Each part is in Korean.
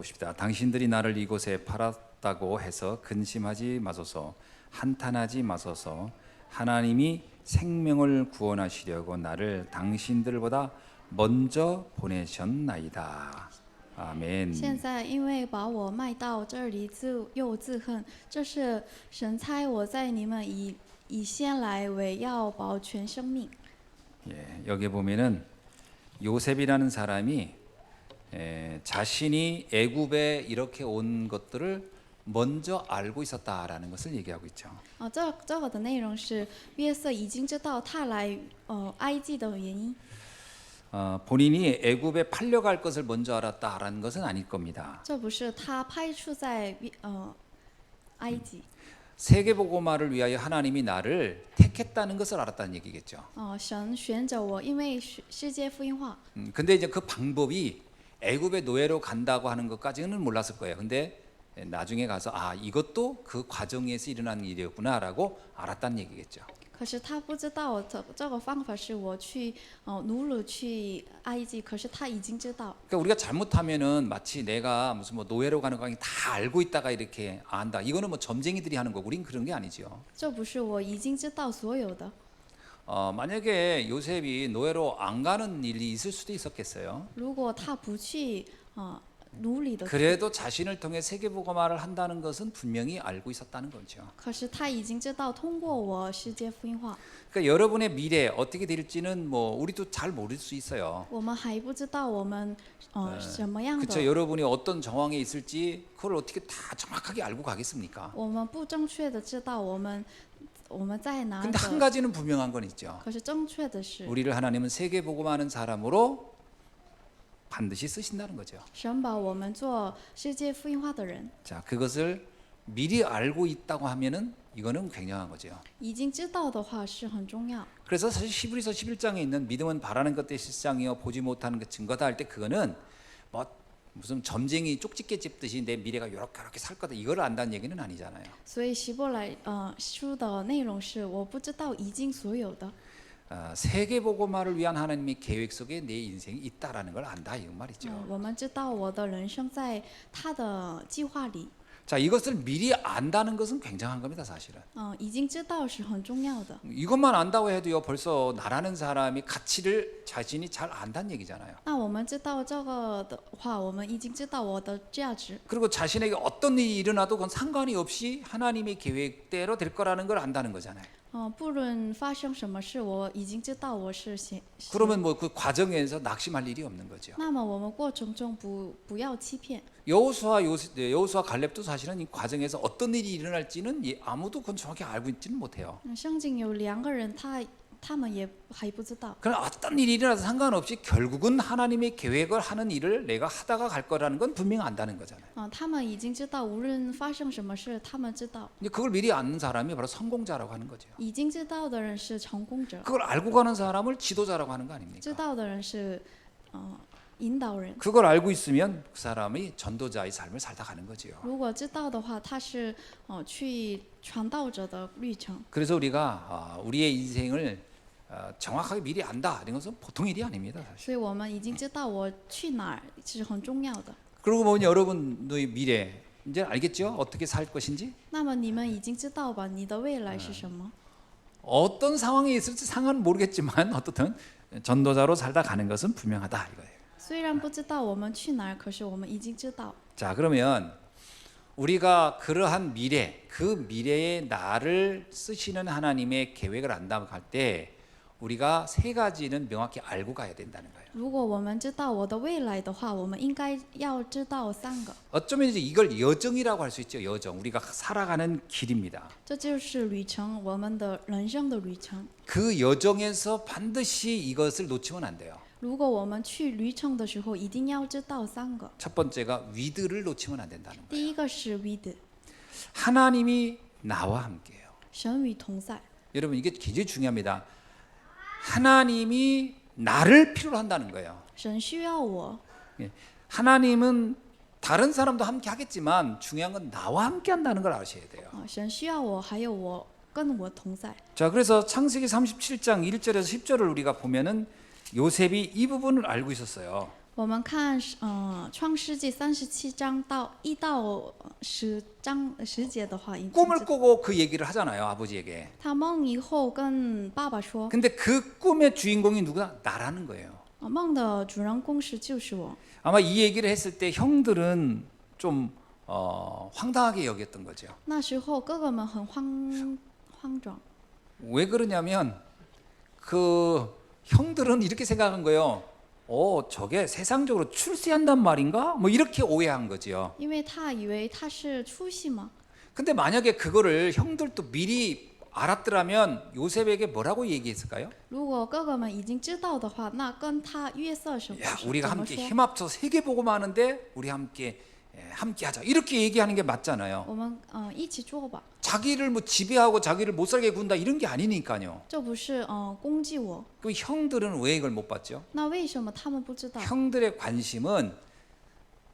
보십시다. 당신들이 나를 이곳에 팔았다고 해서 근심하지 마소서, 한탄하지 마소서. 하나님이 생명을 구원하시려고 나를 당신들보다 먼저 보내셨나이다. 아멘. 现在因为把我卖到这里又自恨，这是神差我在你们以先来为要保全生命。 예, 여기 보면은 요셉이라는 사람이 자신이 애굽에 이렇게 온 것들을 먼저 알고 있었다라는 것을 얘기하고 있죠. 这个的内容是约瑟已经知道他来埃及的原因。 본인이 애굽에 팔려갈 것을 먼저 알았다라는 것은 아닐 겁니다. 这不是他派出在埃及。 세계복음화를 위하여 하나님이 나를 택했다는 것을 알았다는 얘기겠죠. 神选择我，因为世界福音化。 근데 이제 그 방법이 애굽의 노예로 간다고 하는 것까지는 몰랐을 거예요. 근데 나중에 가서 이것도 그 과정에서 일어난 일이었구나라고 알았다는 얘기겠죠. 可是他不知道这个方法是我去奴隶去埃及，可是他已经知道。 그러니까 우리가 잘못하면은 마치 내가 무슨 뭐 노예로 가는 거 다 알고 있다가 이렇게 안다. 이거는 뭐 점쟁이들이 하는 거고 우린 그런 게 아니죠. 这不是我已经知道所有的。 만약에 요셉이 노예로 안 가는 일이 있을 수도 있었겠어요. 如果他不去奴隶的， 그래도 자신을 통해 세계복음화를 한다는 것은 분명히 알고 있었다는 거죠. 可是他已经知道通过我世界福音化。 그러니까 여러분의 미래 어떻게 될지는 뭐 우리도 잘 모를 수 있어요. 我们还不知道我们什么样 그렇죠. 的， 여러분이 어떤 정황에 있을지 그걸 어떻게 다 정확하게 알고 가겠습니까? 我们不正确的知道我们在哪 근데 한 的。 가지는 분명한 건 있죠. 可是正确的是， 우리를 하나님은 세계복음화하는 사람으로 반드시 쓰신다는 거죠. 神把我们做世界福音化的人， 자, 그것을 미리 알고 있다고 하면은 이거는 굉장한 거죠. 已经知道的话是很重要。 그래서 사실 히브리서 11장에 있는 믿음은 바라는 것들의 실상이요 보지 못하는 것 증거다 할 때 그거는 뭐 무슨 점쟁이 쪽집게 찝듯이 내 미래가 이렇게 살 거다 이걸 안다는 얘기는 아니잖아요. 所以希伯来书的内容是我不知道已经所有的。 세계복음화를 위한 하나님의 계획 속에 내 인생이 있다라는 걸 안다 이 말이죠. 我们知道我的人生在他的计划里。 자, 이것을 미리 안다는 것은 굉장한 겁니다, 사실은. 已经知道是很重要的。 이것만 안다고 해도요, 벌써 나라는 사람이 가치를 자신이 잘 안다는 얘기잖아요. 那我们知道这个的话，我们已经知道我的价值。 그리고 자신에게 어떤 일이 일어나도 그건 상관이 없이 하나님의 계획대로 될 거라는 걸 안다는 거잖아요. 不论发生什么事，我已经知道我是 그러면 뭐 그 과정에서 낙심할 일이 없는 거죠. 那么我们过程中不要欺骗。 여호수아 갈렙도 사실은 이 과정에서 어떤 일이 일어날지는 아무도 그건 정확히 알고 있지는 못해요. 圣经有2个人，他们也还不知道。 그러나 어떤 일이 일어나도 상관없이 결국은 하나님의 계획을 하는 일을 내가 하다가 갈 거라는 건 분명히 안다는 거잖아요. 他们已经知道，无论发生什么事，他们知道。 근데 그걸 미리 아는 사람이 바로 성공자라고 하는 거죠. 已经知道的人是成功者， 그걸 알고 가는 사람을 지도자라고 하는 거 知 아닙니까? 道的人是引导人。 그걸 알고 있으면 그 사람이 전도자의 삶을 살다 가는 거지요. 如果知道的话，他是去传道者的旅程。 그래서 우리가 우리의 인생을 정확하게 미리 안다 이런 것은 보통 일이 아닙니다. 사실. 所以我们已经知道我去哪儿是很重要的。 그리고 뭐 여러분의 미래 이제 알겠죠? 어떻게 살 것인지? 那么你们已经知道吧？你的未来是什么？ 어떤 상황에 있을지 상황은 모르겠지만 어떻든 전도자로 살다 가는 것은 분명하다 이거예요. 虽然不知道我们去哪儿，可是我们已经知道。 자, 그러면 우리가 그러한 미래, 그 미래의 나를 쓰시는 하나님의 계획을 안다고 할 때 우리가 3가지는 명확히 알고 가야 된다는 거예요. 如果我们知道我的未来的话，我们应该要知道3个。 어쩌면 이제 이걸 여정이라고 할 수 있죠. 여정. 우리가 살아가는 길입니다. 这就是旅程，我们的人生的旅程。 그 여정에서 반드시 이것을 놓치면 안 돼요. 如果我们去旅程的时候，一定要知道3个。 첫 번째가 위드를 놓치면 안 된다는 거예요. 第一个是 with， 하나님이 나와 함께해요. 神与同在。 여러분 이게 굉장히 중요합니다. 하나님이 나를 필요로 한다는 거예요. 神需要我， 하나님은 다른 사람도 함께 하겠지만 중요한 건 나와 함께 한다는 걸 아셔야 돼요. 神需要我，还有我跟我同在。 자, 그래서 창세기 37장 1절에서 10절을 우리가 보면은 요셉이 이 부분을 알고 있었어요. 我们看创世纪37章到1到10节的话，已经 꿈을 知道 꾸고 그 얘기를 하잖아요, 아버지에게. 他梦以后跟爸爸说， 근데 그 꿈의 주인공이 누구다? 나라는 거예요. 梦的主人公就是我。 아마 이 얘기를 했을 때 형들은 좀 황당하게 여겼던 거죠. 那时候哥哥们很慌张， 왜 그러냐면 그 형들은 이렇게 생각한 거예요. 저게 세상적으로 출세한단 말인가? 뭐 이렇게 오해한 거지요. 因为他以为他是出息嘛。 근데 만약에 그거를 형들도 미리 알았더라면 요셉에게 뭐라고 얘기했을까요? 如果哥哥们已经知道的话，那跟他约瑟什么 야, 우리가 怎么 함께 说？ 힘합쳐 세계 보고만 하는데 우리 함께 하자. 이렇게 얘기하는 게 맞잖아요. 我们一起做吧， 자기를 뭐 지배하고 자기를 못 살게 군다 이런 게 아니니까요. 这不是攻击我。 그 형들은 왜 이걸 못 봤죠? 那为什么他们不知道？ 형들의 관심은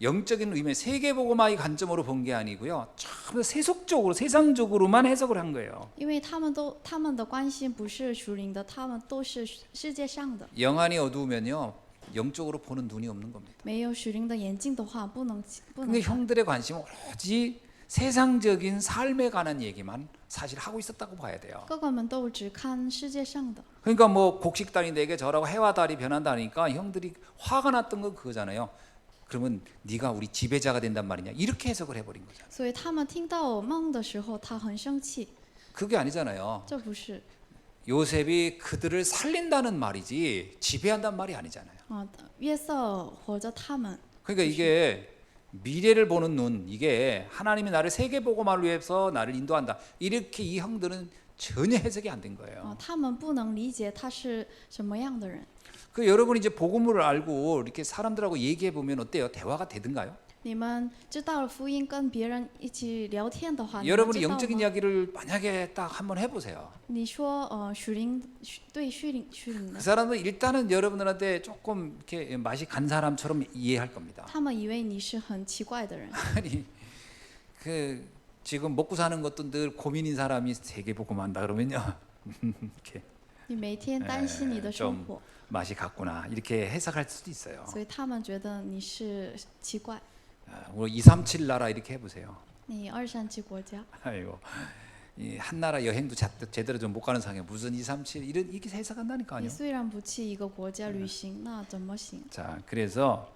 영적인 의미의 세계보고마의 관점으로 본 게 아니고요. 참 세속적으로 세상적으로만 해석을 한 거예요. 因为他们的关心不是属灵的，他们都是世界上的。 영안이 어두우면요. 영적으로 보는 눈이 없는 겁니다. 没有属灵的眼睛的话，不能 근데 看。 형들의 관심은 오로지 세상적인 삶에 관한 얘기만 사실 하고 있었다고 봐야 돼요. 哥哥们都只看世界上的。 그러니까 뭐 곡식달이 내게 저라고 해와 달이 변한다니까 형들이 화가 났던 건 그거잖아요. 그러면 네가 우리 지배자가 된단 말이냐 이렇게 해석을 해버린 거잖아요. 所以他们听到梦的时候，他很生气。 그게 아니잖아요. 这不是 요셉이 그들을 살린다는 말이지 지배한다는 말이 아니잖아요. 约瑟活着他们。 그러니까 이게 미래를 보는 눈, 이게 하나님이 나를 세계보고만을 위해서 나를 인도한다. 이렇게 이 형들은 전혀 해석이 안 된 거예요. 他们不能理解他是什么样的人。 그 여러분이 이제 복음을 알고 이렇게 사람들하고 얘기해 보면 어때요? 대화가 되든가요? 你们知道了福音，跟别人一起聊天的话，你们 여러분이 知道 영적인 吗？ 이야기를 만약에 딱 한번 해보세요. 你说属灵对属灵그 的， 사람은 일단은 여러분들한테 조금 이렇게 맛이 간 사람처럼 이해할 겁니다. 他们以为你是很奇怪的人。 아니 그 지금 먹고 사는 것도 늘 고민인 사람이 세계 복음 한다 그러면요 이렇게 你每天担心你的生活， 맛이 갔구나 이렇게 해석할 수도 있어요. 所以他们觉得你是奇怪。 우리 237 나라 이렇게 해보세요. 你237国家， 아이고 이 한 나라 여행도 제대로 좀 못 가는 상황에 무슨 237 이런 이렇게 해석한다니까요. 你虽然不去一个国家旅行，那怎么行？ 자 그래서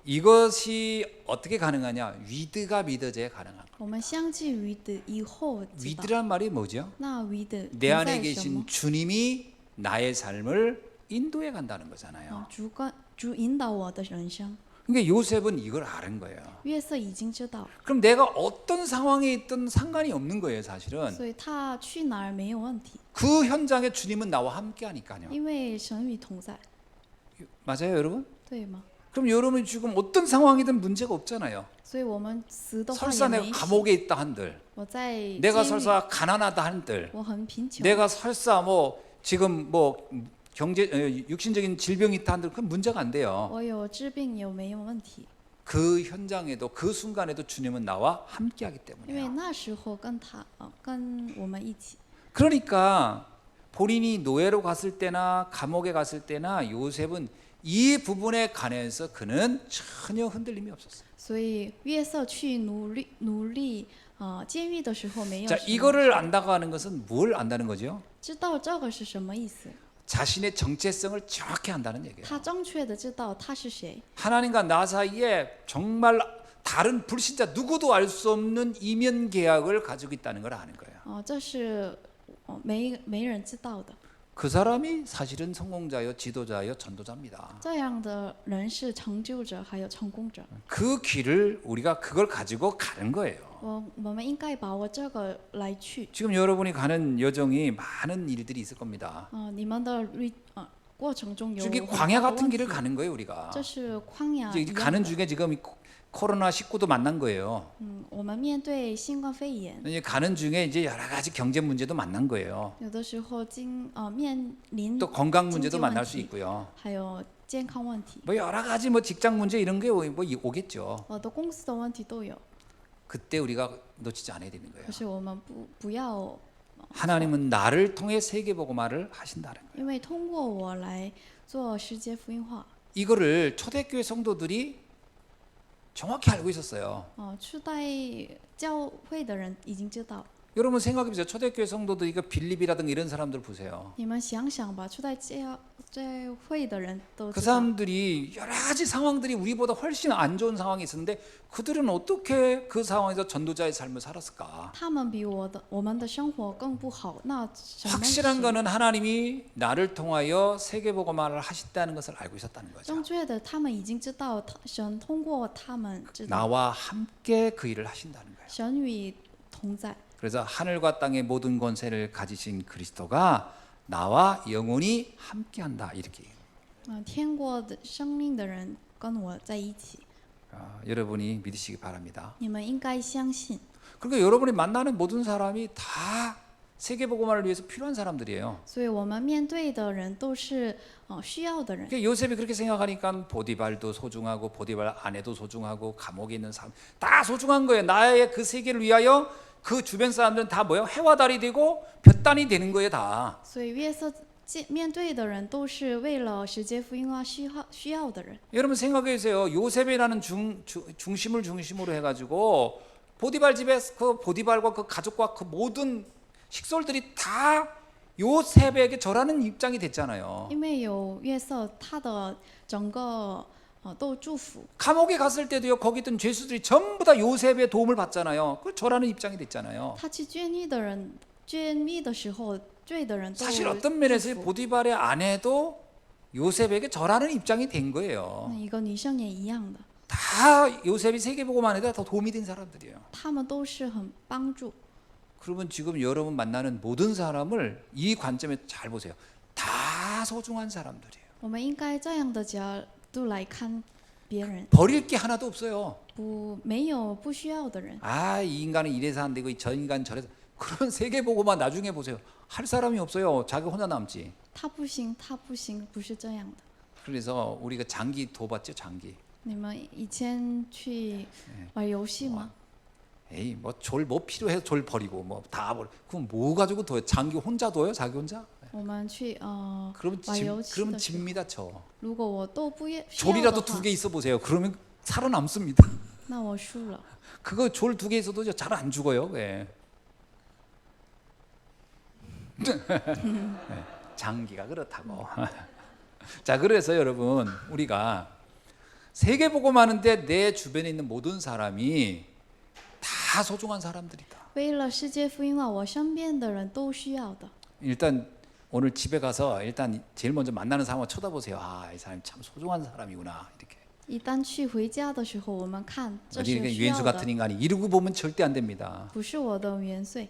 이것이 어떻게 가능하냐? 위드가 믿어져야 가능한 거예요. 我们相继于的以后知道， 위드란 말이 뭐죠? 那于的 내 안에 在什么 계신 ？ 주님이 나의 삶을 인도해 간다는 거잖아요. 主引导我的人生。 그러니까 요셉은 이걸 아는 거예요. 约瑟已经知道， 그럼 내가 어떤 상황에 있든 상관이 없는 거예요, 사실은. 所以他去哪儿没有问题， 그 현장에 주님은 나와 함께 하니까요. 因为神与同在， 맞아요, 여러분? 对吗？ 그럼 여러분 지금 어떤 상황이든 문제가 없잖아요. 所以我们死的话 설사 也 내가 没事。 감옥에 있다 한들, 我在 내가 监狱， 설사 가난하다 한들, 我很贫穷， 내가 설사 뭐 지금 뭐 육신적인 질병이 있다 한들 그건 문제가 안 돼요. 我有治病有没有问题？ 그 현장에도 그 순간에도 주님은 나와 함께하기 因为 때문이에요. 那时候跟我们一起， 그러니까 본인이 노예로 갔을 때나 감옥에 갔을 때나 요셉은 이 부분에 관해서 그는 전혀 흔들림이 없었어요. 所以约瑟去努力监狱的时候没有 자, 什么 이거를 안다고 하는 것은 뭘 안다는 거죠? 知道这个是什么意思？ 자신의 정체성을 정확히 안다는 얘기예요. 他正确的知道他是谁， 하나님과 나 사이에 정말 다른 불신자 누구도 알 수 없는 이면 계약을 가지고 있다는 걸 아는 거예요. 这是没人知道的。 그 사람이 사실은 성공자요, 지도자요, 전도자입니다. 这样的人是成就者，还有成功者。 그 길을 우리가 그걸 가지고 가는 거예요. 我们应该把握这个来去。 지금 여러분이 가는 여정이 많은 일들이 있을 겁니다. 你们的过程中有 저기 很 광야 多的 같은 问 길을 题， 가는 거예요, 우리가. 这是旷野 이제 一样 가는 的。 중에 지금 코로나 19도 만난 거예요. 我们面对新冠肺炎， 이제 가는 중에 이제 여러 가지 경제 문제도 만난 거예요. 有的时候面临 또 건강 문제도 경제 만날 수 문제. 있고요. 还有健康问题， 뭐 여러 가지 뭐 직장 문제 이런 게 뭐 오겠죠. 我的公司的问题都有。 그때 우리가 놓치지 않아야 되는 거예요. 可是我们不要， 하나님은 나를 통해 세계 복음화를 하신다는 거예요. 因为通过我来做世界福音化。 이거를 초대교회 성도들이 정확히 알고 있었어요. 初代教会的人已经知道。 여러분 생각해 보세요. 초대교회 성도들 이거 빌립이라든가 이런 사람들 보세요. 你们想想吧，初代教会的人都 그 知道， 사람들이 여러 가지 상황들이 우리보다 훨씬 안 좋은 상황이 있었는데 그들은 어떻게 그 상황에서 전도자의 삶을 살았을까? 他们比我们的生活更不好。那什么 확실한 是 거는 하나님이 나를 통하여 세계복음화를 하셨다는 것을 알고 있었다는 거죠. 正确的？他们已经知道，神通过他们知道， 나와 함께 그 일을 하신다는 거예요. 神与同在。 그래서 하늘과 땅의 모든 권세를 가지신 그리스도가 나와 영원히 함께한다 이렇게. 天国的生命的人跟我在一起， 여러분이 믿으시기 바랍니다. 你们应该相信。 그러니까 여러분이 만나는 모든 사람이 다 세계복음화를 위해서 필요한 사람들이에요. 所以我们面对的人都是需要的人。 그러니까 요셉이 그렇게 생각하니까 보디발도 소중하고 보디발 아내도 소중하고 감옥에 있는 사람 다 소중한 거예요. 나의 그 세계를 위하여 그 주변 사람들은 다 뭐예요? 해와 달이 되고 볕단이 되는 거예요 다. 所以约瑟面对的人都是为了世界福音化需要的人。 여러분 생각해 보세요. 요셉이라는 중심을 중심으로 해가지고 보디발 집에 그 보디발과 그 가족과 그 모든 식솔들이 다 요셉에게 절하는 입장이 됐잖아요. 因为有约瑟，他的整个都祝福。 감옥에 갔을 때도요. 거기 있던 죄수들이 전부 다 요셉의 도움을 받잖아요. 그 절하는 입장이 됐잖아요. 他去监狱的人，监狱的时候，罪的人都 사실 어떤 면에서 祝福。 보디발의 아내도 요셉에게 절하는 입장이 된 거예요. 那一个女生也一样的， 다 요셉이 세계복음만 해도 다 도움이 된 사람들이에요. 他们都是很帮助。 그러면 지금 여러분 만나는 모든 사람을 이 관점에 잘 보세요. 다 소중한 사람들이에요. 我们应该这样的角度来看别人， 버릴 게 하나도 없어요. 没有不需要的人。 아, 이 인간은 이래서 안 되고 저 인간 저래서 그런 세계복음만 나중에 보세요. 할 사람이 없어요. 자기 혼자 남지. 他不行，他不行，不是这样的。 그래서 우리가 장기 둬봤죠, 장기. 你们以前去玩游戏吗？ 에이, 뭐 졸 뭐 필요해서 졸 버리고 뭐 다 버려. 그럼 뭐 가지고 둬요? 장기 혼자 둬요? 자기 혼자? 我们去 그럼 玩游戏 그럼 的时候， 집니다, 저. 如果我都不需要的 졸이라도 话 두 개 있어 보세요. 그러면 살아남습니다. 那我输了。 그거 졸 두 개 있어도 잘 안 죽어요. 예. 네, 장기가 그렇다고. 자, 그래서 여러분 우리가 세계복음 하는데 내 주변에 있는 모든 사람이 다 소중한 사람들이다. 为了世界福音化，我身边的人都需要的。 일단 오늘 집에 가서 일단 제일 먼저 만나는 사람을 쳐다보세요. 아, 이 사람이 참 소중한 사람이구나 이렇게. 一旦去回家的时候，我们看这 어디 是 이렇게 需要 유엔수 的， 같은 인간이 이러고 보면 절대 안 됩니다. 不是我的元岁。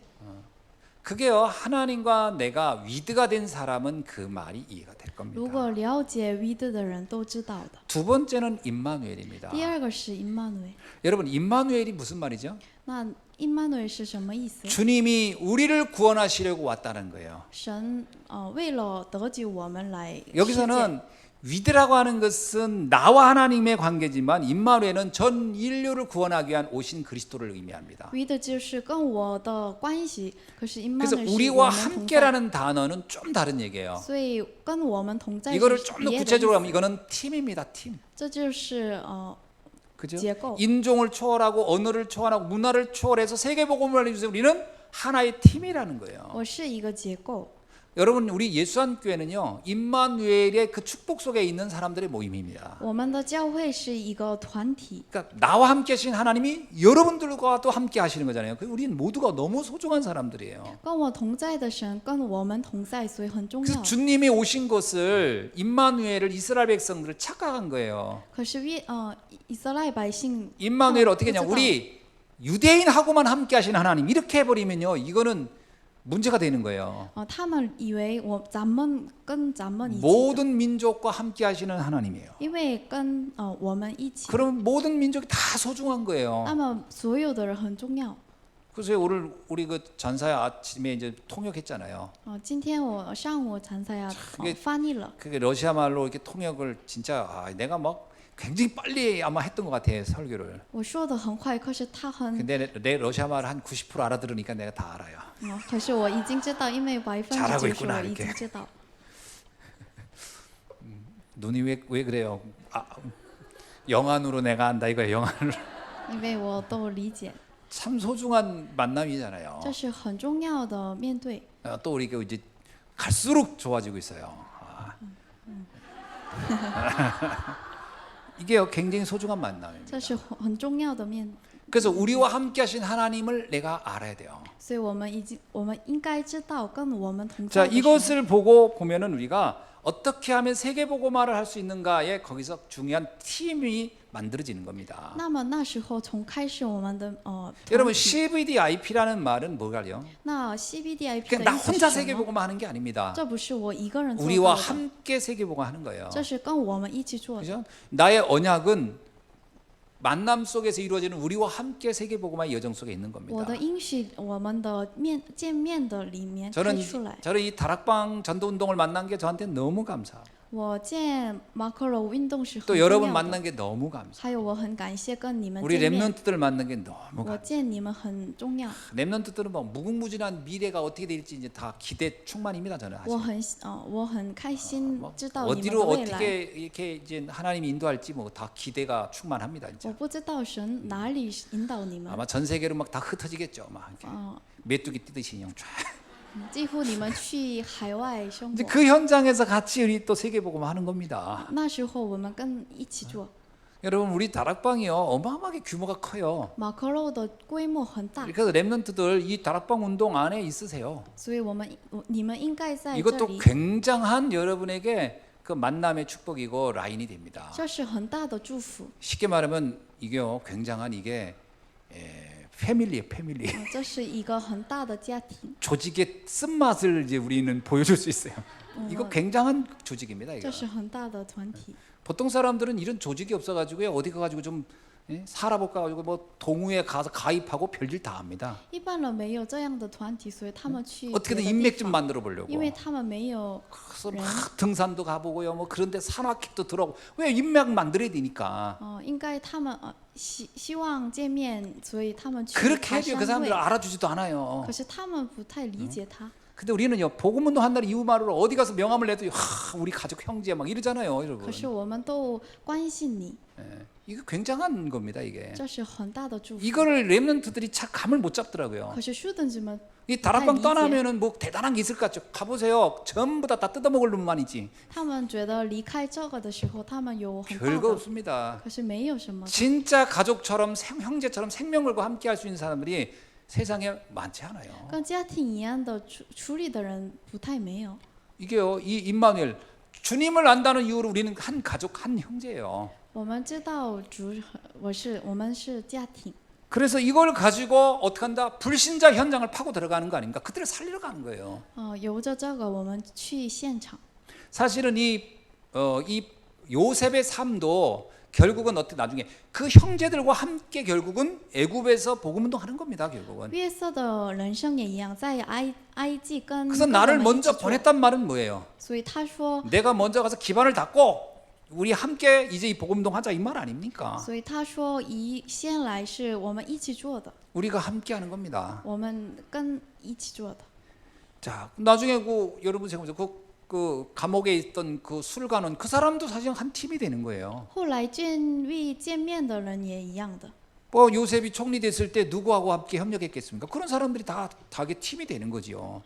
그게요, 하나님과 내가 위드가 된 사람은 그 말이 이해가 될 如 겁니다. 果了解 위드 的人都知道的。 두 번째는 임마누엘입니다. 第二个是 임마누엘。 여러분, 임마누엘이 무슨 말이죠? 那 임마누엘是什么意思？ 주님이 우리를 구원하시려고 왔다는 거예요. 神为了得救我们来世界。 여기서는 위드라고 하는 것은 나와 하나님의 관계지만 임마누엘은 전 인류를 구원하기 위한 오신 그리스도를 의미합니다. 위드 就是跟我的关系，可是 그래서 임마누엘 是我 우리와 们同在。 함께라는 단어는 좀 다른 얘기예요. 所以跟我们同在 이거를 是 좀 더 别的 구체적으로 意 하면 思。 이거는 팀입니다. 팀. 这就是그죠? 结构。 인종을 초월하고 언어를 초월하고 문화를 초월해서 세계 복음을 알려주세요. 우리는 하나의 팀이라는 거예요. 我是一个结构。 여러분, 우리 예수한교회는요, 임마누엘의 그 축복 속에 있는 사람들의 모임입니다. 我们的教会是一个团体， 그러니까 나와 함께 하신 하나님이 여러분들과 또 함께 하시는 거잖아요. 우리는 모두가 너무 소중한 사람들이에요. 跟我同在的神跟我们同在，所以很重 그래서 要。 주님이 오신 것을 임마누엘을 이스라엘 백성들을 착각한 거예요. 可是以色列百姓 임마누엘 어떻게 했냐? 不知道 우리 유대인하고만 함께 하신 하나님 이렇게 해버리면요, 이거는 문제가 되는 거예요. 他们以为咱们跟咱们一起的， 모든 민족과 함께 하시는 하나님이에요. 因为跟我们一起， 그럼 모든 민족이 다 소중한 거예요. 那么所有的人很重要。 그래서 오늘 우리 그 전사야 아침에 이제 통역했잖아요. 今天我上午参赛呀 그게 翻译了， 그게 러시아 말로 이렇게 통역을 진짜 내가 막 굉장히 빨리 아마 했던 것 같아 설교를. 我说的很快，可是他很 근데 내 러시아 말 한 90% 알아들으니까 내가 다 알아요. 可是我已经知道，因为90%我已经知道。 눈이 왜 그래요? 영안으로 내가 안다 이거예요. 영안으로. 因为我都理解， 참 소중한 만남이잖아요. 这是很重要的面对。 또 우리가 이제 갈수록 좋아지고 있어요. 이게 굉장히 소중한 만남입니다. 这是很重要的面， 그래서 우리와 함께하신 하나님을 내가 알아야 돼요. 所以我们应该知道跟我们同 자, 在的神。 이것을 보고 보면은 우리가 어떻게 하면 세계복음화를 할 수 있는가에 거기서 중요한 팀이 만들어지는 겁니다. 那么那时候从开始我们的团 여러분 体 CVDIP라는 말은 뭐가요? 那 CBDIP 그냥 的 나 意思 혼자 是什么？ 세계복음화 하는 게 아닙니다. 这不是我一个人做 우리와 到的， 함께 세계복음화 하는 거예요. 这是跟我们一起做的。 그죠? 나의 언약은 만남 속에서 이루어지는 우리와 함께 세계복음화의 여정 속에 있는 我 겁니다. 的应许，我们的见面的里面开 저는 出来。 이 다락방 전도 운동을 만난 게 저한테 너무 감사. 我见马可罗运动是很 또 重 여러분 要的， 만난 게 너무 감사. 还有我很感谢跟你们 우리 见面， 렘넌트들 만난 게 너무 我 감사. 见你们很重要。 렘넌트들은 뭐 무궁무진한 미래가 어떻게 될지 이제 다 기대 충만입니다. 저는 我很开心 뭐 知道你们 어디로 的未来。 어떻게 이렇게 이제 하나님이 인도할지 뭐 다 기대가 충만합니다. 我 진짜. 不知道神哪里引导你们， 아마 전 세계로 막 다 흩어지겠죠. 막 이렇게 嗯、 메뚜기 뛰듯이 그냥 쫙. 几乎你们去海外生 이제 活。 그 현장에서 같이 우리 또 세계복음 하는 겁니다. 那时候我们跟一起做。 여러분 우리 다락방이요 어마어마하게 규모가 커요. 马可罗的规模很大， 그래서 렘넌트들 이 다락방 운동 안에 있으세요. 所以你们应该在这 이것도 里， 굉장한 여러분에게 그 만남의 축복이고 라인이 됩니다. 这是很大的祝福。 쉽게 말하면 이게요 굉장한 이게 패밀리예요 패밀리. 这是一个很大的家庭， 조직의 쓴맛을 이제 우리는 보여줄 수 있어요. 이거 굉장한 조직입니다. 이거. 这是很大的团体。 보통 사람들은 이런 조직이 없어가지고요 어디 가가지고 좀 살아볼까 가지고 뭐 동호회 가서 가입하고 별일 다 합니다. 一般人没有这样的团体，所以他们去别 어떻게든 的地 인맥 좀 方， 만들어 보려고. 因为他们没有 그래서 막 등산도 가보고요. 뭐 그런데 산악회도 들어가고 왜 인맥 만들어야 되니까. 应该他们希望见面，所以他们去 그렇게 爬 해도 그 山 사람들 会， 알아주지도 않아요. 可是他们不太理解他。 근데 우리는요 복음운동 한다는 이유만으로 어디 가서 명함을 내도 우리 가족 형제 막 이러잖아요, 여러분. 可是我们都关心你， 이거 굉장한 겁니다, 이게. 这是很大的祝福。 이거를 렘넌트들이 참 감을 못 잡더라고요. 可是书等子们 이 다락방理解。 떠나면은 뭐 대단한 게 있을 것 같죠. 가보세요. 전부 다 뜯어먹을 놈만이지. 他们觉得离开这个的时候，他们有很大 별거 的， 없습니다. 可是没有什么。 진짜 가족처럼 형제처럼 생명 걸고 함께할 수 있는 사람들이 세상에 많지 않아요. 跟家庭一样的处理的人不太没有。 이게요, 이 임마누엘 주님을 안다는 이유로 우리는 한 가족, 한 형제예요. 我们知道我们是家庭， 그래서 이걸 가지고 어떻게 한다? 불신자 현장을 파고 들어가는 거 아닙니까? 그들을 살리러 가는 거예요. 由着这个我们去现场。 사실은 이 요셉의 삶도 결국은 어떻게 나중에 그 형제들과 함께 결국은 애굽에서 복음 운동하는 겁니다. 결국은. 约瑟的人生也一样，在埃及跟 그래서 跟 나를 我们一起 먼저 做 보냈단 말은 뭐예요? 所以他说， 내가 먼저 가서 기반을 닦고 우리 함께 이제 이 복음 운동 하자 이 말 아닙니까? 所以他说先来是我们一起做的， 우리가 함께 하는 겁니다. 我们跟一起做的。 자, 나중에 여러분 생각해보세요. 그 감옥에 있던 그 술가는 그 사람도 사실 한 팀이 되는 거예요. 后来见面的人也一样的。 뭐 요셉이 총리 됐을 때 누구하고 함께 협력했겠습니까? 그런 사람들이 다 자기 팀이 되는 거지요.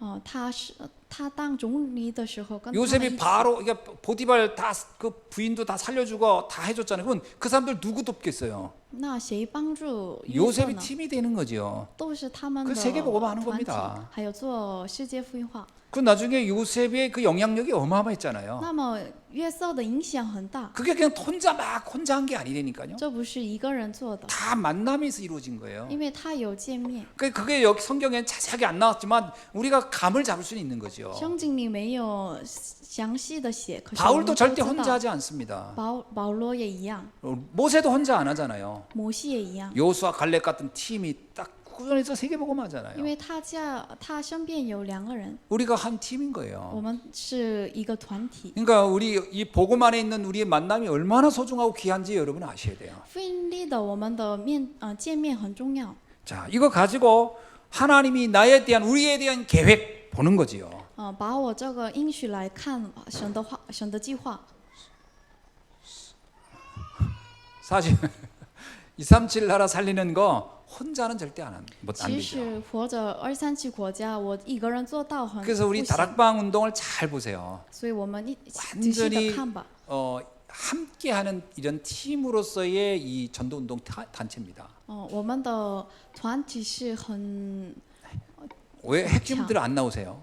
他当总理的时候跟他们一 요셉이 起 바로 그러니까 보디발 다 그 부인도 다 살려주고 다 해줬잖아요. 그건 그 사람들 누구 돕겠어요? 那谁帮助约瑟 요셉이 呢？ 팀이 되는 거죠. 都是他们 그 的 세계복음화하는 团体 겁니다. ，还有做世界福音化。 그 나중에 요셉의 그 영향력이 어마어마했잖아요. 那么约瑟的影响很大， 그게 그냥 혼자 한 게 아니라니까요. 这不是一个人做的， 다 만남에서 이루어진 거예요. 因为他有见面。 그게 여기 성경에 자세하게 안 나왔지만 우리가 감을 잡을 수는 있는 거죠. 圣经里没有详细的写，可是我们 바울도 都 절대 知 혼자 道。 하지 않습니다. 保罗也一样， 모세도 혼자 안 하잖아요. 摩西也一样， 요수와 갈렙 같은 팀이 딱 구분해서 세계복음 因 하잖아요. 为他身边有2个人， 우리가 한 팀인 我 거예요. 们是一个团体。 그러니까 우리 이 복음 안에 있는 우리의 만남이 얼마나 소중하고 귀한지 여러분 아셔야 돼요. 福音里的我们的见面很重要。 자, 이거 가지고 하나님이 나에 대한 우리에 대한 계획 보는 거지요. 把我这个应许来看神的计划。 사실 237 나라 살리는 거 혼자는 절대 안 即 되죠. 使活着237国家，我一个人做到很 그래서 不 우리 行。 다락방 운동을 잘 보세요. 所以我们仔细的 완전히 看吧。 함께하는 이런 팀으로서의 이 전도 운동 단체입니다. 我们的团体是很 왜 핵심들 안 나오세요?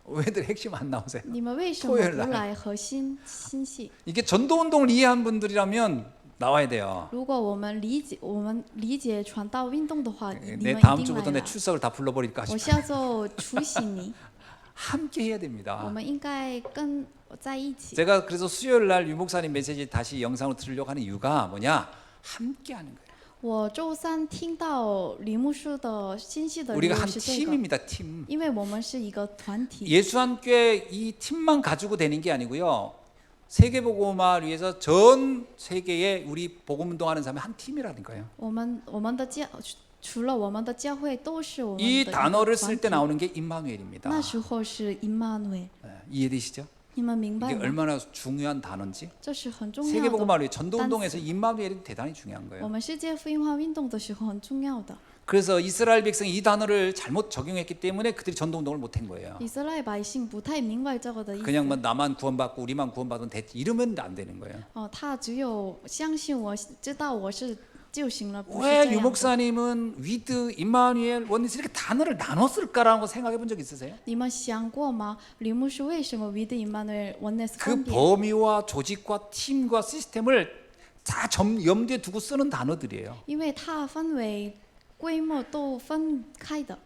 왜들 핵심 안 나오세요? 你们为什么 토요일 不 날 来核心心系？ 이게 전도 운동을 이해한 분들이라면 나와야 돼요. 如果我们理解传道运动的话，你 내 们一 다음 定 주부터 来 내 了。 출석을 다 불러버릴까 我 싶어요. 下周出席你， 함께 해야 我 됩니다. 们应该跟在一起。 제가 그래서 수요일 날 유목사님 메시지 다시 영상으로 들으려고 하는 이유가 뭐냐? 함께 하는 거예요. 我周三听到李牧师的信息的理 우리가 由 한 是这个， 팀입니다. 팀. 因为我们是一个团体。 예수한교회 이 팀만 가지고 되는 게 아니고요. 세계복음화를 위해서 전 세계에 우리 복음 운동하는 사람이 한 팀이라는 거예요. 我们的教除了我们的教会都是我们的 이 一个 단어를 团 쓸 때 体。 나오는 게 임마누엘입니다. 那时候是 Immanuel， 이해되시죠? 你们明白 이게 吗？ 얼마나 중요한 단어인지. 这是很重要的。 세계복음화를 위해 전도 운동에서 임마누엘이 대단히 중요한 我 거예요. 们世界福音化运动的时候很重要的。 그래서 이스라엘 백성이 이 단어를 잘못 적용했기 때문에 그들이 전도 운동을 못한 거예요. 以色列百姓不太明白这个的意思。 그냥 뭐 나만 구원받고 우리만 구원받으면 됐지 이러면 안 되는 거예요. 他只有相信我，知道我是就行了，不是 왜 这样的。 유목사님은 위드, 임마누엘, 원리스 이렇게 단어를 나눠 쓸까라는 거 생각해 본 적 있으세요? 你们想过吗？李牧师为什么 with Emmanuel oneness 그 分别？ 범위와 조직과 팀과 시스템을 다 염두에 두고 쓰는 단어들이에요. 因为它分为规模都分开的，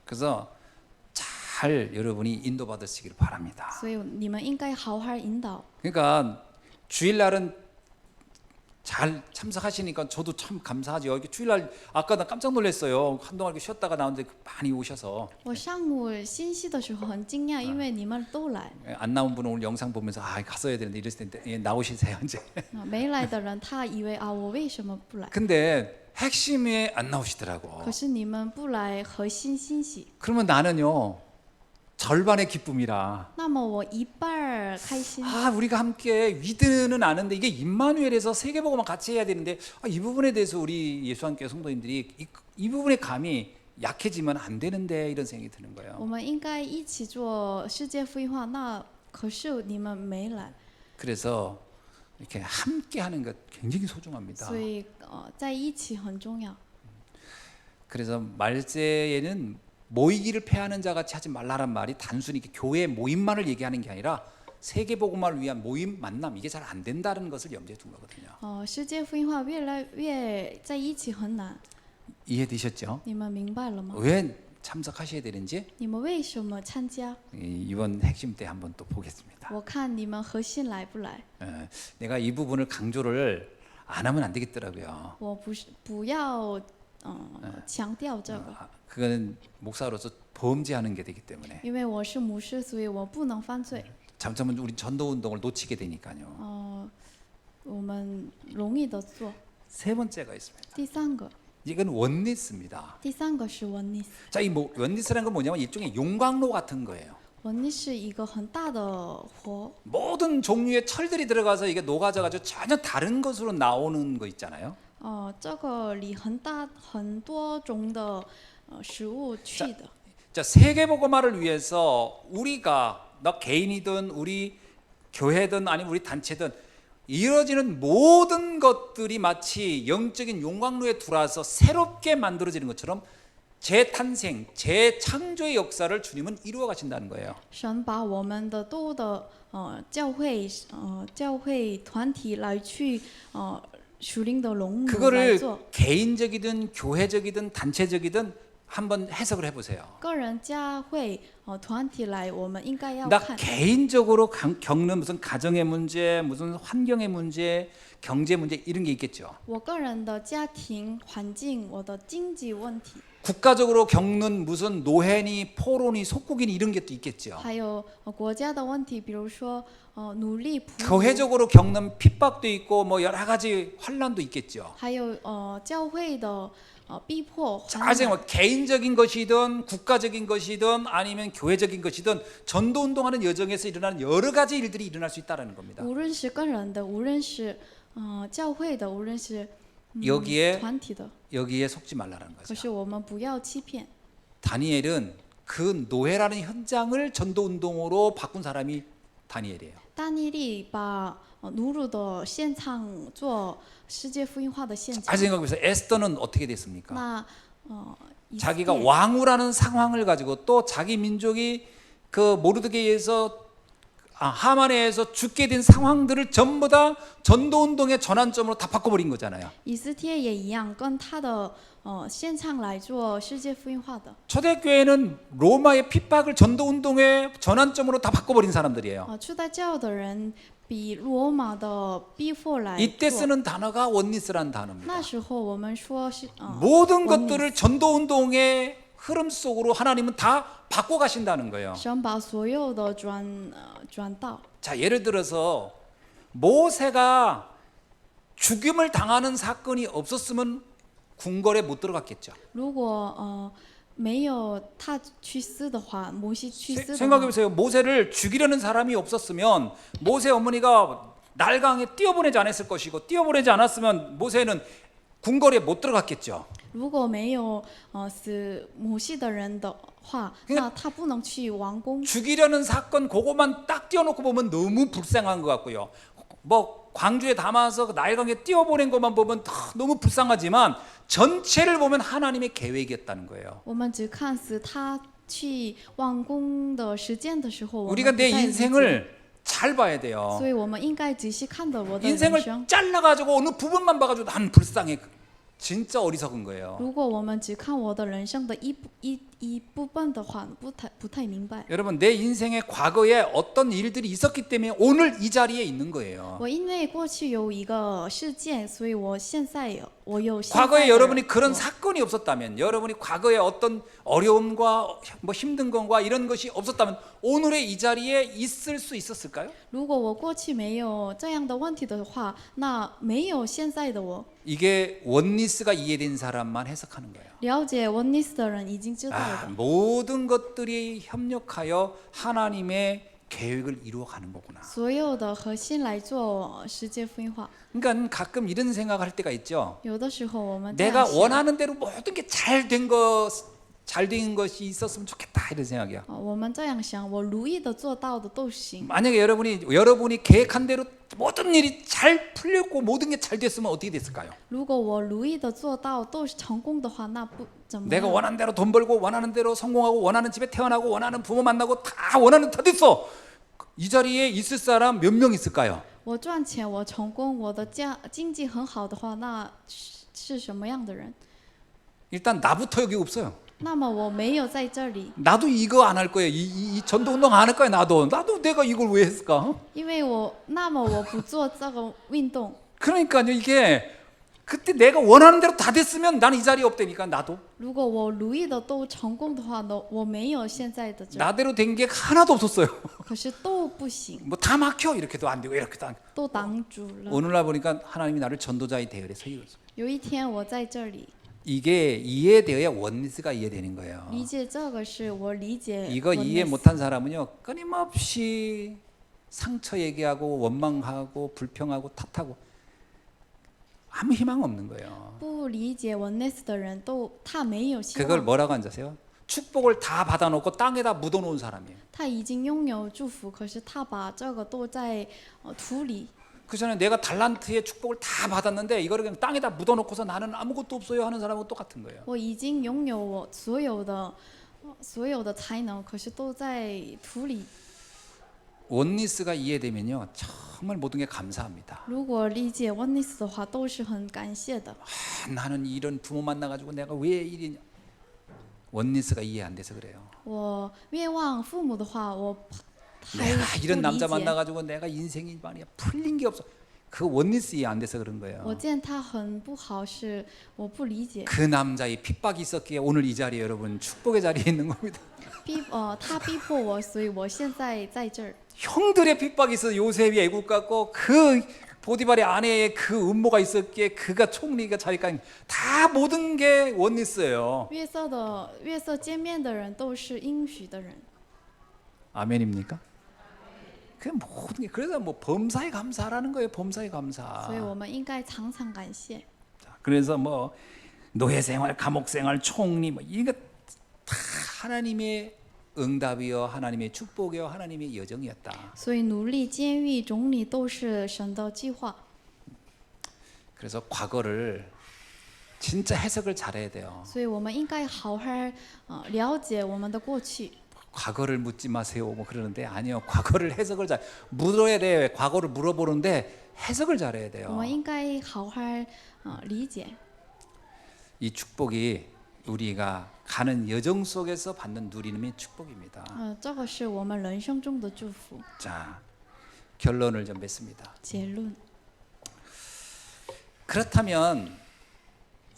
그래서 잘 여러분이 인도받으시길 바랍니다. 所以你们应该好好引导。 그러니까 주일날은 잘 참석하시니까 저도 참 감사하죠. 이게 주일날 아까 나 깜짝 놀랐어요. 한동안 이렇게 쉬었다가 나오는데 많이 오셔서 我上午信息的时候很惊讶，因为你们都来， 안 나온 분은 오늘 영상 보면서 아 갔어야 되는데 이랬을 텐데 예, 나오시세요 이제. 没来的人他以为啊我为什么不来？ 근데 핵심에 안 나오시더라고. 可是你们不来核心信息， 그러면 나는요 절반의 기쁨이라. 那么我一半儿开心。 아 우리가 함께 위드는 아는데 이게 임마누엘에서 세계복음만 같이 해야 되는데 이 부분에 대해서 우리 예수함께 성도님들이 이 부분에 감이 약해지면 안 되는데 이런 생각이 드는 我 거예요. 们应该一起做世界福音化，那可是你们没来， 그래서 이렇게 함께 하는 것 굉장히 소중합니다. 所以在一起很重要。 그래서 말세에는 모이기를 패하는 자 같이 하지 말라란 말이 단순히 이렇게 교회 모임만을 얘기하는 게 아니라 세계복음화를 위한 모임 만남 이게 잘 안 된다는 것을 염두에 둔 거거든요. 世界福音化越来越在一起很难， 이해되셨죠? 你们明白了吗？ 왜 참석하셔야 되는지 你们为什么参加？ 이번 핵심 때 한번 또 보겠습니다. 我看你们核心来不来。 내가 이 부분을 강조를 안 하면 안 되겠더라고요. 我不要强调这个， 그거는 목사로서 범죄하는 게 되기 때문에 因为我是牧师，所以我不能犯罪。 잘못하면 우리 전도 운동을 놓치게 되니까요. 我们容易的做。 세 번째가 있습니다. 第三个， 이건 원리스입니다. 第三个是文尼斯。 자, 이 원리스라는 건 뭐냐면 일종의 용광로 같은 거예요. 文尼是一个很大的火， 모든 종류의 철들이 들어가서 이게 녹아져가지고 전혀 다른 것으로 나오는 거 있잖아요. 这个里很多种的食物去的。 자, 세계복음화를 위해서 우리가 너 개인이든 우리 교회든 아니면 우리 단체든 이루어지는 모든 것들이 마치 영적인 용광로에 들어와서 새롭게 만들어지는 것처럼 재탄생, 재창조의 역사를 주님은 이루어 가신다는 거예요. 神把我们的都的教会团体来去属灵的融入来 그거를 做。 개인적이든 교회적이든 단체적이든 한번 해석을 해보세요. 个人教会团体来，我们应该要 나 看。 개인적으로 겪는 무슨 가정의 문제, 무슨 환경의 문제, 경제 문제 이런 게 있겠죠. 我个人的家庭环境，我的经济问题， 국가적으로 겪는 무슨 노회니 포로니 속국이니 이런 게 또 있겠죠. 还有国家的问题，比如说努力普读， 교회적으로 겪는 핍박도 있고 뭐 여러 가지 환란도 있겠죠. 还有教会的逼迫。 자, 뭐 개인적인 것이든 국가적인 것이든 아니면 교회적인 것이든 전도 운동하는 여정에서 일어나는 여러 가지 일들이 일어날 수 있다라는 겁니다. 无论是个人的，无论是教会的，无论是 여기에 团体的， 여기에 속지 말라는 可 거죠. 是我们不要欺骗。 다니엘은 그 노예라는 현장을 전도 운동으로 바꾼 사람이 다니엘이에요. 大尼利把奴隶的现场做世界福音化的现场。 잘 생각해보세요. 에스더는 어떻게 됐습니까? 那以色 자기가 列 왕후라는 상황을 가지고 또 자기 민족이 그 모르드게에서 하만에 의해서 죽게 된 상황들을 전부 다 전도운동의 전환점으로 다 바꿔버린 거잖아요. 以斯帖也一样，跟他的现场来做世界福音化的。 초대교회는 로마의 핍박을 전도운동의 전환점으로 다 바꿔버린 사람들이에요. 初代教的人比罗马的逼迫来 이때 做。 쓰는 단어가 원니스라는 단어입니다. 那时候我们说是 모든 원니스. 것들을 전도운동의 흐름 속으로 하나님은 다 바꿔 가신다는 거예요. 神把所有的转到。 자, 예를 들어서 모세가 죽임을 당하는 사건이 없었으면 궁궐에 못 들어갔겠죠. 如果没有他去世的话，摩西去世的 생각해 话， 보세요. 모세를 죽이려는 사람이 없었으면 모세 어머니가 날강에 띄어보내지 않았을 것이고 띄어보내지 않았으면 모세는 궁궐에 못 들어갔겠죠. 如果没有死摩西的人的话，那他不能去王宫。 죽이려는 사건 그것만 딱 띄워놓고 보면 너무 불쌍한 것 같고요. 뭐 광주에 담아서 날강에 띄워보낸 것만 보면 너무 불쌍하지만 전체를 보면 하나님의 계획이었다는 거예요. 我们只看死他去王宫的时间的时候，我们 우리가 不 내 太理解。 인생을 잘 봐야 돼요. 所以我们应该仔细看的我的人 인생을 生。 잘라가지고 어느 부분만 봐가지고 난 불쌍해. 진짜 어리석은 거예요. 如果我们只看我的人生的一部分的话，不太明白。 여러분 내 인생의 과거에 어떤 일들이 있었기 때문에 오늘 이 자리에 있는 거예요. 我因为过去有一个事件，所以我现在有现在 과거에 的 여러분이 그런 我 사건이 없었다면 여러분이 과거에 어떤 어려움과 뭐 힘든 것과 이런 것이 없었다면 오늘의 이 자리에 있을 수 있었을까요? 如果我过去没有这样的问题的话，那没有现在的我。 이게 원리스가 이해된 사람만 해석하는 거예요. 了解 원리스 的人已经知道 아, 的， 모든 것들이 협력하여 하나님의 계획을 이루어가는 거구나. 所有的核心来做世界福音化。 그러니까 가끔 이런 생각을 할 때가 있죠. 有的时候我们这 내가 样想 원하는 대로 모든 게 잘 된 것이 있었으면 좋겠다 이런 생각이야. 我们这样想，我如意的做到的都行。 만약에 여러분이 계획한 대로 모든 일이 잘 풀렸고 모든 게 잘 됐으면 어떻게 됐을까요? 如果我如意的做到都是成功的话，那不怎么 내가 样？ 원하는 대로 돈 벌고 원하는 대로 성공하고 원하는 집에 태어나고 원하는 부모 만나고 다 원하는 다 됐어. 이 자리에 있을 사람 몇 명 있을까요? 我赚钱，我成功，我的经济很好的话，那是什么样的人？ 일단 나부터 여기 없어요. 那么我没有在这里， 나도 이거 안 할 거예요. 이 전도 운동 안 할 거야. 나도 내가 이걸 왜 했을까? 因为那么我不做这个运动。 그러니까요. 이게 그때 내가 원하는 대로 다 됐으면 나는 이 자리에 없다니까. 나도 如果我如意的都成功的话呢，我没有现在的这， 나대로 된 게 하나도 없었어요. 可是都不行， 뭐 다 막혀. 이렇게도 안 되고 이렇게도 안. 都挡住了。 오늘날 보니까 하나님이 나를 전도자의 대열에 서게 했어요. 有一天我在这里 이게 이해되어야 원리스가 이해되는 거예요. 理解这个是我理解 이거 이해 oneness 못한 사람은요 끊임없이 상처 얘기하고 원망하고 불평하고 탓하고 아무 희망 없는 거예요. 不理解 oneness 的人都他没有希 그걸 望， 뭐라고 앉으세요? 축복을 다 받아놓고 땅에다 묻어놓은 사람이에요. 他已经拥有祝福，可是他把这个都在土里。 그 전에 내가 달란트의 축복을 다 받았는데 이거를 그냥 땅에다 묻어놓고서 나는 아무것도 없어요 하는 사람하고 똑같은 거예요. 我已经拥有我所有的才能，可是都在土里。 원리스가 이해되면요 정말 모든 게 감사합니다. 如果理解 oneness 的话，都是很感谢的。 아, 나는 이런 부모 만나가지고 내가 왜 이러냐. 원리스가 이해 안 돼서 그래요. 我愿望父母的话，我还 내가 不 이런 理 남자 解。 만나가지고 내가 인생이 말이야 풀린 게 없어. 그 원리스 이해 안 돼서 그런 거예요. 我见他很不好，是我不理解。 그 남자의 핍박이 있었기에 오늘 이 자리에 여러분 축복의 자리에 있는 겁니다. 他逼迫我，所以我现在在这儿。 형들의 핍박이 있어. 요셉이 애국 갔고 그 보디발의 아내의 그 음모가 있었기에 그가 총리가 자리가 다 모든 게 원리스예요. 月色见面的人都是应许的人。 아멘입니까? 그 모든 게 그래서 뭐 범사에 감사하라는 거예요. 범사에 감사. 所以我们应该常常感谢。 자, 그래서 뭐 노예 생활, 감옥 생활, 총리 뭐 이거 다 하나님의 응답이요, 하나님의 축복이요, 하나님의 여정이었다. 所以奴隶、监狱、总理都是神的计划。 그래서 과거를 진짜 해석을 잘해야 돼요. 所以我们应该好好了解我们的过去。 과거를 묻지 마세요. 뭐 그러는데 아니요. 과거를 해석을 잘 물어야 돼요. 과거를 물어보는데 해석을 잘해야 我 돼요. 们应该好好理解。 이 축복이 우리가 가는 여정 속에서 받는 누리는 축복입니다. 这个是我们人生中的祝福。 자, 결론을 좀 맺습니다. 结论。 그렇다면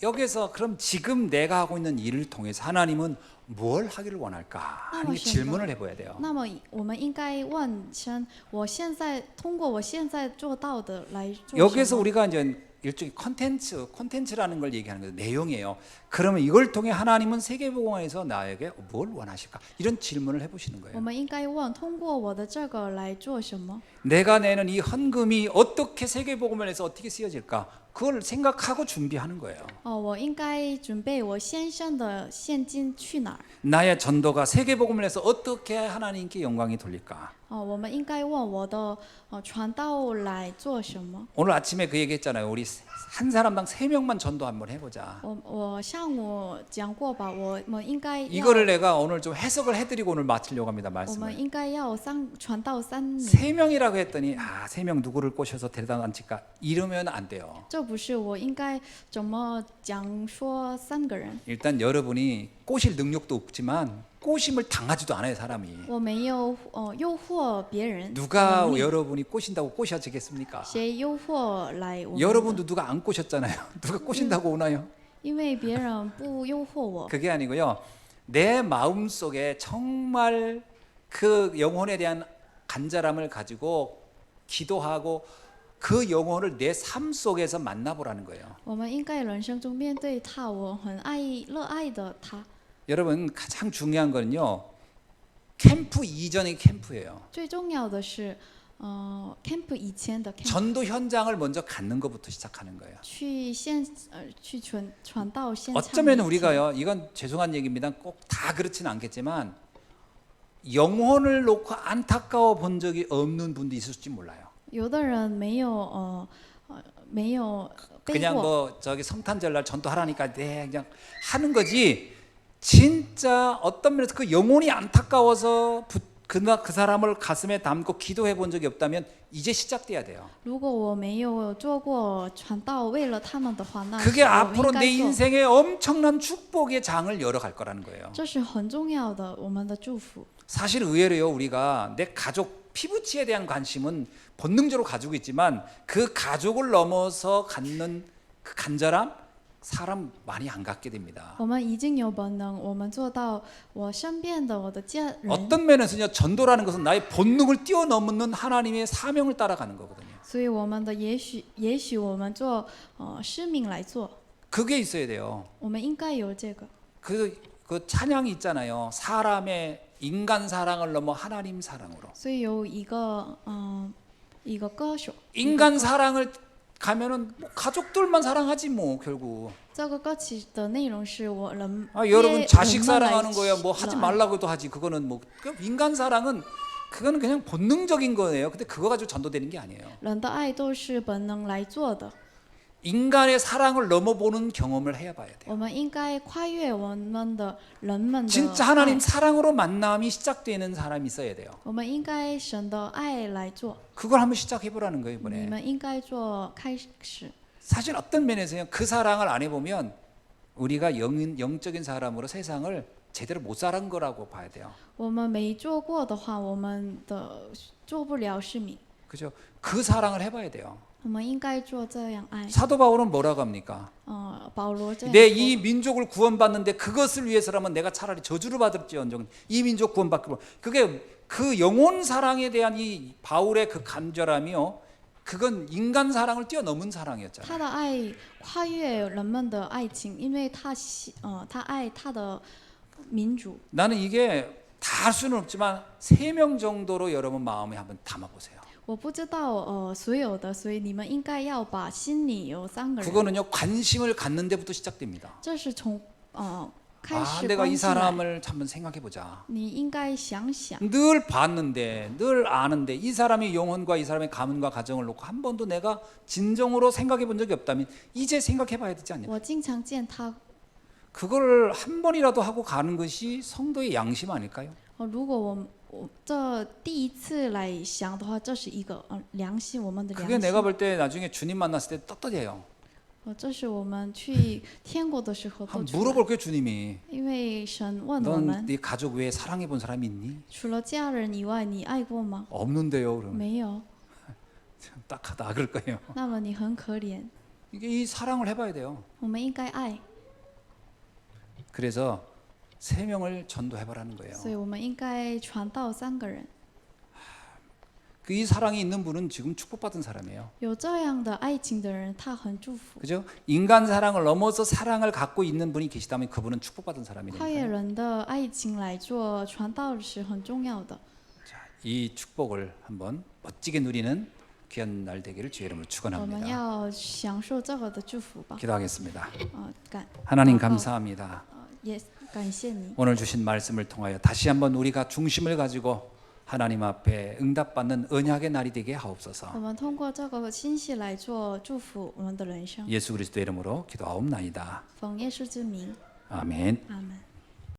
여기서 그럼 지금 내가 하고 있는 일을 통해서 하나님은 뭘 하기를 원할까 하는 질문을 해봐야 돼요. 那么我们应该问神：我现在通过我现在做到的来做什 여기서 么？ 우리가 이제 일종의 콘텐츠라는 걸 얘기하는 거예요. 내용이에요. 그러면 이걸 통해 하나님은 세계복음화에서 나에게 뭘 원하실까? 이런 질문을 해보시는 我 거예요. 们应该问：通过我的这个来做什么？ 내가 내는 이 헌금이 어떻게 세계복음화에서 어떻게 쓰여질까? 그걸 생각하고 준비하는 거예요. 我应该准备我先生的现金去哪儿？ 나의 전도가 세계복음화에서 어떻게 하나님께 영광이 돌릴까? 我们应该问我的传道来做什么？ 오늘 아침에 그 얘기했잖아요. 우리 한 사람당 3명만 전도 한번 해보자. 我上午讲过吧，我们应该要 이거를 내가 오늘 좀 해석을 해드리고 오늘 마치려고 합니다. 我 말씀을. 们应该要传道3名。 3명이라고 했더니 3명 누구를 꼬셔서 데려다 앉힐까? 이러면 안 돼요. 这不是我应该怎么讲说3个人？ 일단 여러분이 꼬실 능력도 없지만 꼬심을 당하지도 않아요, 사람이. 我没有诱惑别人。 누가 能力 여러분이 꼬신다고 꼬셔지겠습니까? 谁诱惑来我们的？ 여러분도 누가 안 꼬셨잖아요. 누가 꼬신다고 오나요? 因为别人不诱惑我。 그게 아니고요. 내 마음속에 정말 그 영혼에 대한 간절함을 가지고 기도하고 그 영혼을 내 삶 속에서 만나보라는 거예요. 我们应该人生中面对他，我很热爱的他。 여러분 가장 중요한 거는요. 캠프 이전의 캠프예요. 最重要的是，camp 以前的 camp， 전도 현장을 먼저 갖는 것부터 시작하는 거예요. 去传到现场。 어쩌면 우리가요. 이건 죄송한 얘기입니다. 꼭 다 그렇지는 않겠지만 영혼을 놓고 안타까워 본 적이 없는 분도 있을지 몰라요. 有的人没有没有背 그냥 过， 뭐 저기 성탄절날 전도하라니까 네 그냥 하는 거지. 진짜 어떤 면에서 그 영혼이 안타까워서 그 사람을 가슴에 담고 기도해 본 적이 없다면 이제 시작돼야 돼요. 如果我没有做过传道为了他们的话，那 그게 是我们 앞으로 应 내 该做。 인생에 엄청난 축복의 장을 열어갈 거라는 거예요. 这是很重要的，我们的祝福。 사실 의외로요. 우리가 내 가족 피부치에 대한 관심은 본능적으로 가지고 있지만 그 가족을 넘어서 갖는 그 간절함 사람 많이 안 갖게 됩니다. 我们已经有本能，我们做到我身边的我的家人。 어떤 면에서는요. 전도라는 것은 나의 본능을 뛰어넘는 하나님의 사명을 따라가는 거거든요. 所以我们的也许我们做使命来做， 그게 있어야 돼요. 我们应该有这个。 그 찬양이 있잖아요. 사람의 인간 사랑을 넘어 하나님 사랑으로. 所以有一个歌手， 인간 사랑을 가면은 뭐 가족들만 사랑하지 뭐 결국. 这个歌曲的内容是我人 여러분 约 자식 人们 사랑하는 来 거야 뭐 하지 热爱 말라고도 하지. 그거는 뭐 인간 사랑은 그거는 그냥 본능적인 거예요. 근데 그거 가지고 전도되는 게 아니에요. 人的爱都是本能来做的， 인간의 사랑을 넘어보는 경험을 해봐야 돼요. 我们应该跨越我们的人们的 진짜 爱 하나님 사랑으로 만남이 시작되는 사람이 있어야 돼요. 我们应该神的爱来做， 그걸 한번 시작해보라는 거예요 你 이번에. 们应该做开始。 사실 어떤 면에서요 그 사랑을 안 해보면 우리가 영적인 사람으로 세상을 제대로 못 살은 거라고 봐야 돼요. 我们没做过的话，我们的做不了使命。 그죠? 그 사랑을 해봐야 돼요. 我们应该做这样爱。 사도 바울은 뭐라고 합니까? 保罗这样 내 说 이 민족을 구원받는데 그것을 위해서라면 내가 차라리 저주를 받을지언정 이 민족 구원받기로. 그게 그 영혼 사랑에 대한 이 바울의 그 간절함이요. 그건 인간 사랑을 뛰어넘은 사랑이었잖아요. 他的爱跨越人们的爱情，因为他爱他的民族。 나는 이게 다 할 수는 없지만 3명 정도로 여러분 마음에 한번 담아 보세요. 我不知道所有的，所以你们应该要把心里有3个人， 그거는요 관심을 갖는 데부터 시작됩니다. 这是从开 아, 始 내가 关 이 系来。 사람을 한번 생각해 보자. 你应该想想， 늘 봤는데, 늘 아는데 이 사람의 영혼과 이 사람의 가문과 가정을 놓고 한 번도 내가 진정으로 생각해 본 적이 없다면 이제 생각해 봐야 되지 않냐. 我经常见他。 그걸 한 번이라도 하고 가는 것이 성도의 양심 아닐까요? 如果我这第一次来想的话，这是一个良心，我们的 그게 良 내가 心。 볼 때 나중에 주님 만났을 때 떳떳해요. 这是我们去天国的时候都 한번 出来， 물어볼 거예요 주님이. 因为神问我 넌 们， 네 가족 외에 사랑해 본 사람이 있니? 除了家人以外，你爱过吗？ 없는데요. 그러면 没有， 참 딱하다 그럴 거예요. 那么你很可怜。 이게 이 사랑을 해봐야 돼요. 我们应该爱， 그래서 3명을 전도해보라는 거예요. 所以我们应该传道3个人。 그 이 사랑이 있는 분은 지금 축복받은 사람이에요. 有这样的爱情的人，他很祝福。 그죠? 인간 사랑을 넘어서 사랑을 갖고 있는 분이 계시다면 그분은 축복받은 跨越 사람이니까요. 人的爱情来做传道是很重要的。 자, 이 축복을 한번 멋지게 누리는 귀한 날 되기를 주의 이름으로 我们 축원합니다. 要享受这个的祝福吧。 기도하겠습니다. 感 하나님 祷告 감사합니다. 也感谢你。 오늘 주신 말씀을 통하여 다시 한번 우리가 중심을 가지고 하나님 앞에 응답받는 언약의 날이 되게 我 하옵소서. 们通过这个信息来做祝福我们的人生。 예수 그리스도의 이름으로 기도하옵나이다. 奉耶稣之名， 아멘. 阿门。